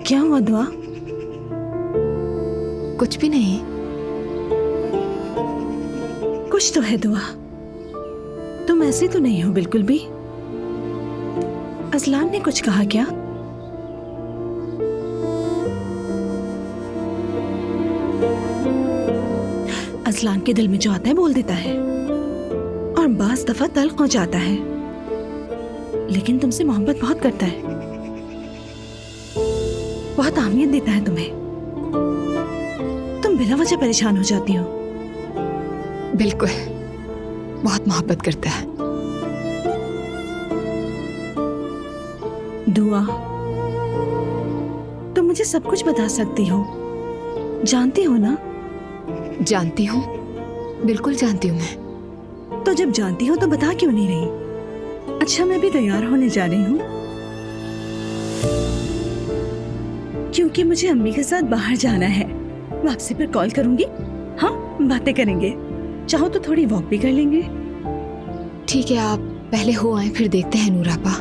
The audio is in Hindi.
क्या हुआ दुआ? कुछ भी नहीं। कुछ तो है दुआ, तुम ऐसी तो नहीं हो बिल्कुल भी। असलान ने कुछ कहा क्या? असलान के दिल में जो आता है बोल देता है और बास दफा तल्ख हो जाता है, लेकिन तुमसे मोहब्बत बहुत करता है, बहुत अहमियत देता है तुम्हें। तुम बिना वजह परेशान हो जाती हो। बिल्कुल, बहुत मोहब्बत करता है। दुआ, तुम मुझे सब कुछ बता सकती हो, जानती हो ना? जानती हूँ, बिल्कुल जानती हूँ मैं। तो जब जानती हो तो बता क्यों नहीं रही? अच्छा, मैं भी तैयार होने जा रही हूँ, क्योंकि मुझे अम्मी के साथ बाहर जाना है। वापसी पर कॉल करूंगी। हाँ, बातें करेंगे, चाहो तो थोड़ी वॉक भी कर लेंगे। ठीक है, आप पहले हो आए, फिर देखते हैं नूर आपा।